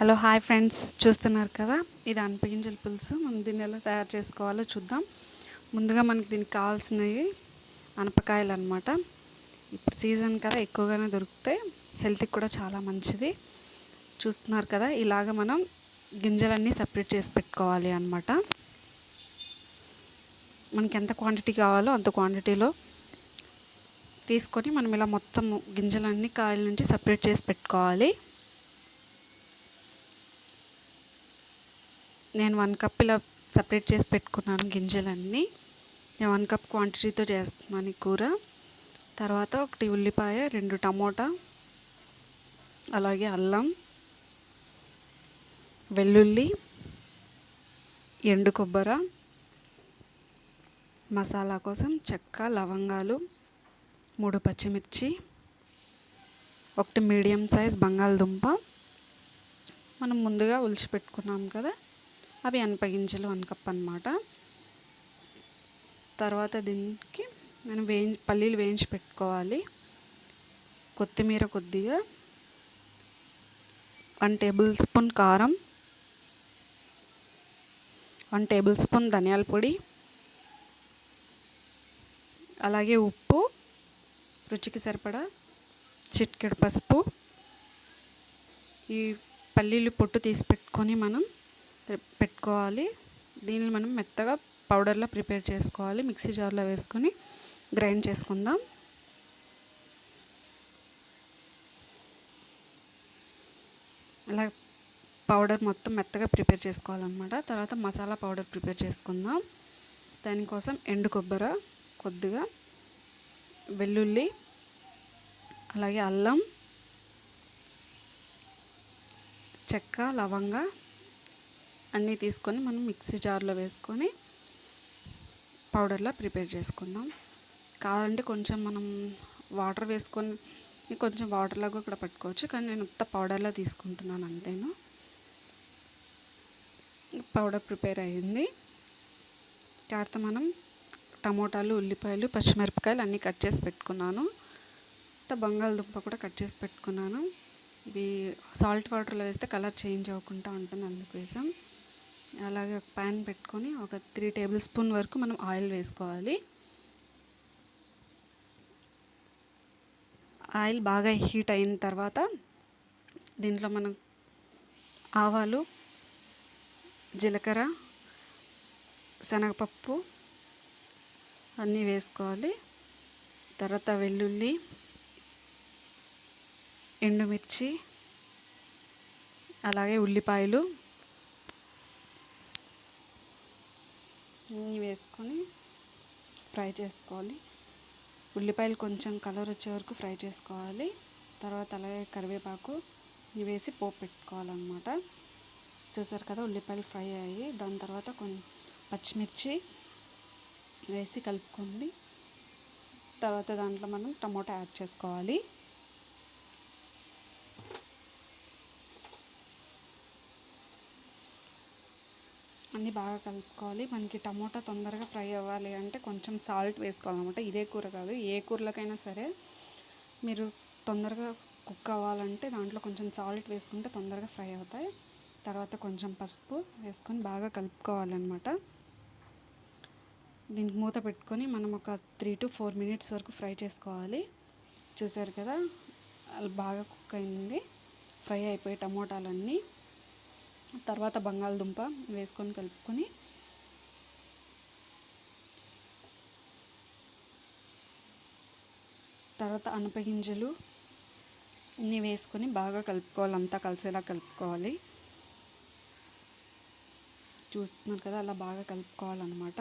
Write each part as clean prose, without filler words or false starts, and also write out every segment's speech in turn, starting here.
Hello hi friends, చూస్తున్నారు కదా, ఇది అనపగింజల పులుసు. మనం దీన్ని ఎలా తయారు చేసుకోవాలో చూద్దాం. ముందుగా మనకి దీనికి కావాల్సినవి అనపకాయలు అనమాట. ఇప్పుడు సీజన్ కదా, ఎక్కువగానే దొరుకుతాయి, హెల్త్కి కూడా చాలా మంచిది. చూస్తున్నారు కదా, ఇలాగ మనం గింజలన్నీ సపరేట్ చేసి పెట్టుకోవాలి అనమాట. మనకి ఎంత క్వాంటిటీ కావాలో అంత క్వాంటిటీలో తీసుకొని మనం ఇలా మొత్తం గింజలన్నీ కాయల నుంచి సపరేట్ చేసి పెట్టుకోవాలి. నేను 1 కప్ ఇలా సపరేట్ చేసి పెట్టుకున్నాను గింజలన్నీ. నేను 1 కప్ క్వాంటిటీతో చేస్తున్నాను ఈ కూర. తర్వాత 1 ఉల్లిపాయ, 2 టమోటా, అలాగే అల్లం, వెల్లుల్లి, ఎండు కొబ్బరి, మసాలా కోసం చెక్క, లవంగాలు, 3 పచ్చిమిర్చి, 1 మీడియం సైజ్ బంగాళదుంప, మనం ముందుగా ఉల్చి పెట్టుకున్నాం కదా, అవి అనపగింజలు 1 కప్ అన్నమాట. తర్వాత దీనికి మనం పల్లీలు వేయించి పెట్టుకోవాలి. కొత్తిమీర కొద్దిగా, 1 టేబుల్ స్పూన్ కారం, 1 టేబుల్ స్పూన్ ధనియాల పొడి, అలాగే ఉప్పు, రుచికి సరిపడా చిటికెడు పసుపు. ఈ పల్లీలు పొట్టు తీసి పెట్టుకొని మనం పెట్టుకోవాలి. దీన్ని మనం మెత్తగా పౌడర్లో ప్రిపేర్ చేసుకోవాలి. మిక్సీ జార్లో వేసుకొని గ్రైండ్ చేసుకుందాం. అలా పౌడర్ మొత్తం మెత్తగా ప్రిపేర్ చేసుకోవాలన్నమాట. తర్వాత మసాలా పౌడర్ ప్రిపేర్ చేసుకుందాం. దానికోసం ఎండు కొబ్బరి కొద్దిగా, వెల్లుల్లి, అలాగే అల్లం, చెక్క, లవంగా అన్నీ తీసుకొని మనం మిక్సీ జార్లో వేసుకొని పౌడర్లా ప్రిపేర్ చేసుకుందాం. కావాలంటే కొంచెం మనం వాటర్ వేసుకొని కొంచెం వాటర్లాగా కూడా పెట్టుకోవచ్చు, కానీ నేను ఉత్త పౌడర్లా తీసుకుంటున్నాను అంతేను. పౌడర్ ప్రిపేర్ అయ్యింది. తర్వాత మనం టమోటాలు, ఉల్లిపాయలు, పచ్చిమిరపకాయలు అన్నీ కట్ చేసి పెట్టుకున్నాను. బంగాళదుంప కూడా కట్ చేసి పెట్టుకున్నాను. ఇవి సాల్ట్ వాటర్లో వేస్తే కలర్ చేంజ్ అవ్వకుండా ఉంటుంది, అందుకు వేసాం. అలాగే ఒక ప్యాన్ పెట్టుకొని 3 టేబుల్ స్పూన్ వరకు మనం ఆయిల్ వేసుకోవాలి. ఆయిల్ బాగా హీట్ అయిన తర్వాత దీంట్లో మనం ఆవాలు, జీలకర్ర, శనగపప్పు అన్నీ వేసుకోవాలి. తర్వాత వెల్లుల్లి, ఎండుమిర్చి, అలాగే ఉల్లిపాయలు అన్నీ వేసుకొని ఫ్రై చేసుకోవాలి. ఉల్లిపాయలు కొంచెం కలర్ వచ్చే వరకు ఫ్రై చేసుకోవాలి. తర్వాత అలాగే కరివేపాకు ఇవి వేసి పోపు పెట్టుకోవాలన్నమాట. చూసారు కదా, ఉల్లిపాయలు ఫ్రై అయ్యి దాని తర్వాత కొంచెం పచ్చిమిర్చి వేసి కలుపుకోండి. తర్వాత దాంట్లో మనం టమోటా యాడ్ చేసుకోవాలి. అన్నీ బాగా కలుపుకోవాలి. మనకి టమోటా తొందరగా ఫ్రై అవ్వాలి అంటే కొంచెం సాల్ట్ వేసుకోవాలన్నమాట. ఇదే కూర కాదు, ఏ కూరలకైనా సరే మీరు తొందరగా కుక్ అవ్వాలంటే దాంట్లో కొంచెం సాల్ట్ వేసుకుంటే తొందరగా ఫ్రై అవుతాయి. తర్వాత కొంచెం పసుపు వేసుకొని బాగా కలుపుకోవాలన్నమాట. దీనికి మూత పెట్టుకొని మనం ఒక 3 to 4 minutes వరకు ఫ్రై చేసుకోవాలి. చూసారు కదా, అది బాగా కుక్ అయింది, ఫ్రై అయిపోయి టమోటాలన్నీ. తర్వాత బంగాళదుంప వేసుకొని కలుపుకొని తర్వాత అనపగింజలు అన్నీ వేసుకొని బాగా కలుపుకోవాలి, అంతా కలిసేలా కలుపుకోవాలి. చూస్తున్నారు కదా, అలా బాగా కలుపుకోవాలన్నమాట.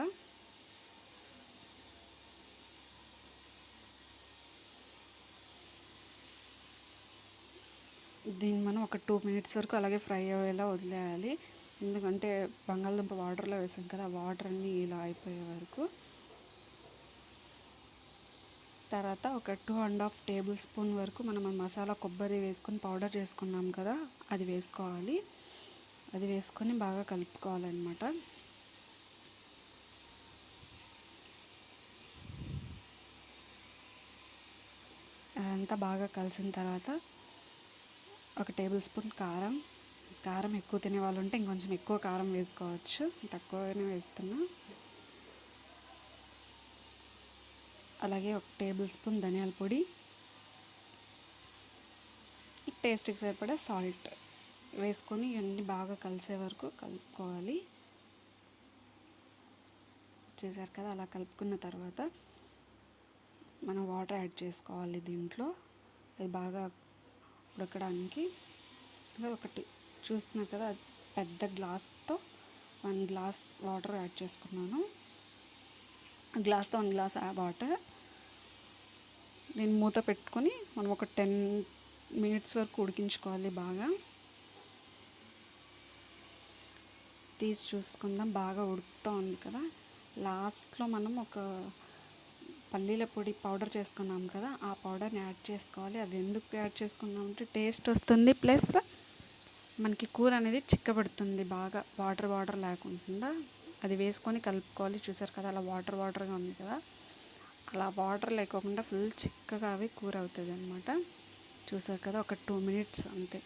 దీన్ని మనం ఒక 2 minutes వరకు అలాగే ఫ్రై అయ్యేలా వదిలేయాలి. ఎందుకంటే బంగాళదుంప వాటర్లో వేసాం కదా, వాటర్ అన్నీ ఇలా అయిపోయే వరకు. తర్వాత ఒక 2.5 టేబుల్ స్పూన్ వరకు మనం మసాలా కొబ్బరి వేసుకొని పౌడర్ చేసుకున్నాం కదా, అది వేసుకోవాలి. అది వేసుకొని బాగా కలుపుకోవాలన్నమాట. అదంతా బాగా కలిసిన తర్వాత 1 టేబుల్ స్పూన్ కారం, కారం ఎక్కువ తినే వాళ్ళు ఉంటే ఇంకొంచెం ఎక్కువ కారం వేసుకోవచ్చు, తక్కువగానే వేస్తున్నా. అలాగే 1 టేబుల్ స్పూన్ ధనియాల పొడి, టేస్ట్కి సరిపడా సాల్ట్ వేసుకొని ఇవన్నీ బాగా కలిసే వరకు కలుపుకోవాలి. చేశారు కదా, అలా కలుపుకున్న తర్వాత మనం వాటర్ యాడ్ చేసుకోవాలి దీంట్లో. అది బాగా ఉడకడానికి ఒకటి చూస్తున్నారు కదా, పెద్ద గ్లాస్తో 1 గ్లాస్ వాటర్ యాడ్ చేసుకున్నాను. గ్లాస్తో 1 గ్లాస్ వాటర్. దీన్ని మూత పెట్టుకొని మనం ఒక 10 మినిట్స్ వరకు ఉడికించుకోవాలి. బాగా తీసి చూసుకుందాం, బాగా ఉడుకుతూ ఉంది కదా. లాస్ట్లో మనం ఒక పల్లీల పొడి పౌడర్ చేసుకున్నాం కదా, ఆ పౌడర్ని యాడ్ చేసుకోవాలి. అది ఎందుకు యాడ్ చేసుకున్నాం అంటే టేస్ట్ వస్తుంది, ప్లస్ మనకి కూర అనేది చిక్కబడుతుంది, బాగా వాటర్ లేకుండా. అది వేసుకొని కలుపుకోవాలి. చూసారు కదా, అలా వాటర్గా ఉంది కదా, అలా వాటర్ లేకోకుండా ఫుల్ చిక్కగా అవి కూర అవుతుంది అనమాట. చూసారు కదా, ఒక 2 మినిట్స్ అంతే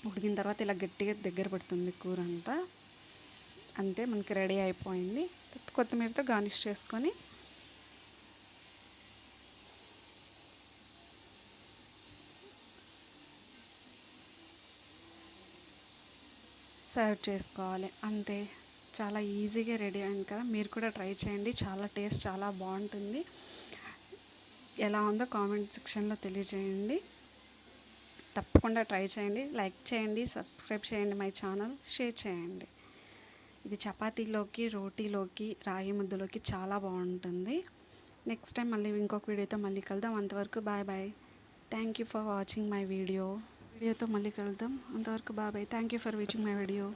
ఉడికిన తర్వాత ఇలా గట్టిగా దగ్గర పడుతుంది కూర అంతా. అంతే, మనకి రెడీ అయిపోయింది. కొత్తిమీరతో గార్నిష్ చేసుకొని సర్వ్ చేసుకోవాలి. అంతే, చాలా ఈజీగా రెడీ అయింది కదా. మీరు కూడా ట్రై చేయండి, చాలా టేస్ట్ చాలా బాగుంటుంది. ఎలా ఉందో కామెంట్ సెక్షన్లో తెలియజేయండి. తప్పకుండా ట్రై చేయండి, లైక్ చేయండి, సబ్స్క్రైబ్ చేయండి మై ఛానల్, షేర్ చేయండి. ఇది చపాతీలోకి, రోటీలోకి, రాగి ముద్దలోకి చాలా బాగుంటుంది. నెక్స్ట్ టైం మళ్ళీ ఇంకొక వీడియోతో మళ్ళీ కలుద్దాం. అంతవరకు bye bye. Thank you for watching my వీడియోతో మళ్ళీ కలుద్దాం. అంతవరకు bye bye. Thank you for watching my video.